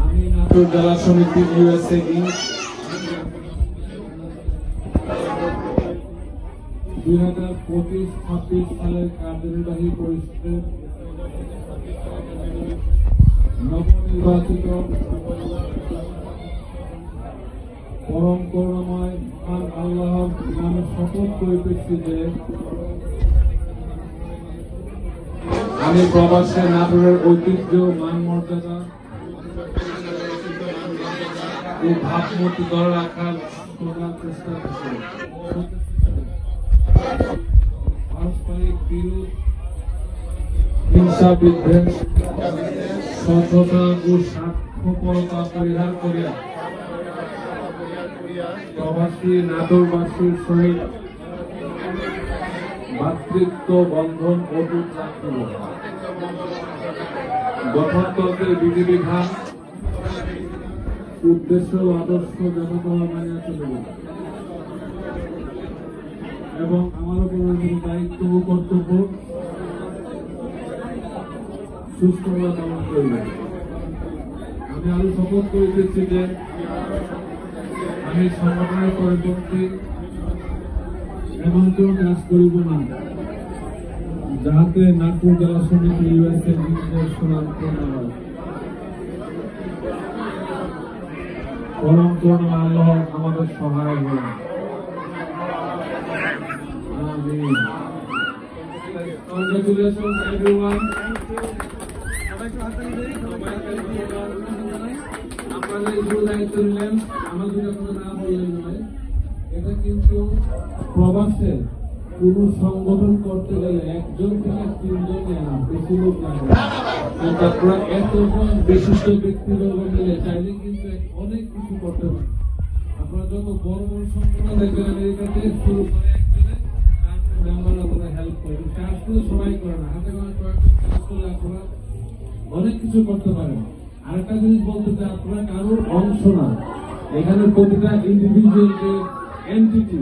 আমি নাটোর জেলা সমিতি USA 2025-26 সালের কার্যনির্বাহী পরিষদের নবনির্বাচিত পরম করুণাময় মহান আল্লাহর নামে শপথ করিতেছি যে আমি প্রবাসে নাটোরের ঐতিহ্য মান মর্যাদা ও ভাবমূর্তি ধরে রাখার চেষ্টা করছি। পারস্পরিক বিরোধ, হিংসা বিদ্বেষ, স্বচ্ছতা ও স্বার্থপরতা পরিহার করিয়া প্রবাসী নাটোরবাসীর সহিত ভাতৃত্ব বন্ধন অটুট রাখতে হবে। গঠনতন্ত্রের বিধিবিধান, উদ্দেশ্য ও আদর্শ যথাযথভাবে মানিয়া চলিবে এবং আমার উপর দায়িত্ব ও কর্তব্য সুষ্ঠুভাবে পালন করিবে। আমি আরো শপথ করিতেছি যে আমি সংগঠনের পরিপন্থী এমন কোন কাজ করিব না যাহাতে নাটোর জেলা সমিতি USA সুনাম পূর্ণ হয়। পরম করুণাময় আল্লাহ আমাদের সহায় হন। আমিন। Congratulations everyone. আপনারা এই দায়িত্ব নিলেন, আমাদের কথা না বললেন নয়। এটা কিন্তু প্রবাসে কোন সংগঠন করতে গেলে একজন থেকে তিনজনে বেশি লোক লাগে। আপনারা এতজন বিশিষ্ট ব্যক্তিবর্গ মিলে চাইলে কিন্তু অনেক কিছু করতে পারেন। আপনারা যত বড় বড় সংগঠন দেখবেন আমেরিকাতে শুরু করে একজনে তারপর মেম্বাররা আপনারা হেল্প করে। কাজ করে সবাই করে না, হাতে গোনা কয়েকজন কাজ করলে আপনারা অনেক কিছু করতে পারেন। আরেকটা জিনিস বলতে চাই, আপনারা কারোর অংশ না, এখানে প্রতিটা ইন্ডিভিজুয়াল যে এন্টিটি,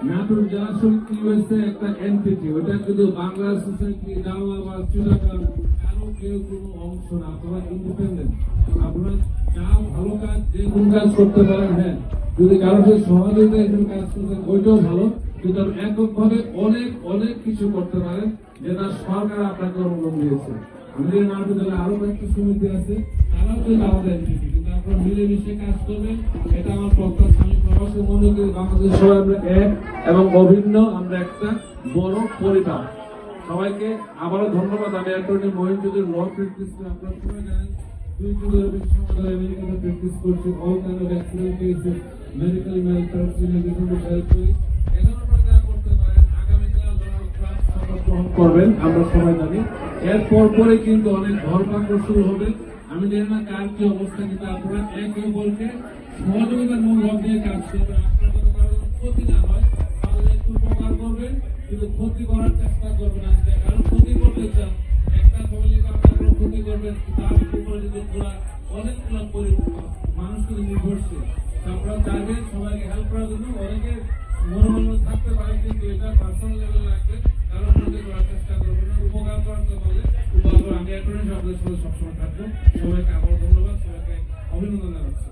নাটোর জেলা সমিতি USA একটা এন্টিটি, ওটা কিন্তু বাংলা সোসাইটি, জালালাবাদ, চিটাগাং কারো কেউ কোনো অংশ না। আপনারা ইন্ডিপেন্ডেন্ট, আপনারা যা ভালো কাজ যে কোন কাজ করতে পারেন, হ্যাঁ যদি কারো সাথে সহযোগিতা হিসেবে কাজ করতে ওইটাও ভালো, কিন্তু এককভাবে অনেক অনেক কিছু করতে পারেন যেটা সরকার আপনাকে অনুমোদন দিয়েছে। আমাদের নাটোর জেলায় আরো কয়েকটি সমিতি আছে, তারাও কিন্তু আমাদের এন্টিটি, কিন্তু আপনারা মিলেমিশে কাজ করবেন, এটা আমার প্রত্যাশা। আমি প্রবাসী মনে করি বাংলাদেশ সবাই আমরা এক এবং অভিন্ন, আমরা একটা বড় পরিবার। সবাইকে আবারও ধন্যবাদ। আমি attorney Mohin Chowdhury law practice করে, আপনারা সবাই জানেন 2 বছরের বেশি সময় ধরে আমেরিকাতে প্র্যাকটিস করছি। All kind of accident cases, medical malpractice, immigration help করি। এখন আপনারা যা করতে পারেন, আগামীকাল ক্লাস গ্রহণ করবেন, আমরা সবাই জানি। এরপর পরে কিন্তু অনেক ধরপাকড় শুরু হবে। আমি জানি না কার কি অবস্থা, কিন্তু আপনারা একে অপরকে সহযোগিতার মনোভাব দিয়ে কাজ করবেন। আপনার কোনো কারো ক্ষতি না হয় তাহলে একটু উপকার করবেন, কিন্তু ক্ষতি করার চেষ্টা করবেন না। কারণ ক্ষতি করতে চান, একটা ফ্যামিলিকে আপনারা ক্ষতি করবেন, তার উপরে যদি পুরা অনেকগুলো মানুষ কিন্তু নির্ভরশীল। আপনারা চাইবেন সবাইকে হেল্প করার জন্য, অনেকে মনোবল থাকতে পারে, কিন্তু এটা পার্সোনাল লেভেলে রাখবে, কারণ ক্ষতি করার চেষ্টা করবেন না। উপকার করতে পারলে উপকার, আমি অ্যাটর্নি সাহেবের সাথে সবসময় থাকবো। সবাইকে আবার ধন্যবাদ, সবাইকে অভিনন্দন জানাচ্ছি।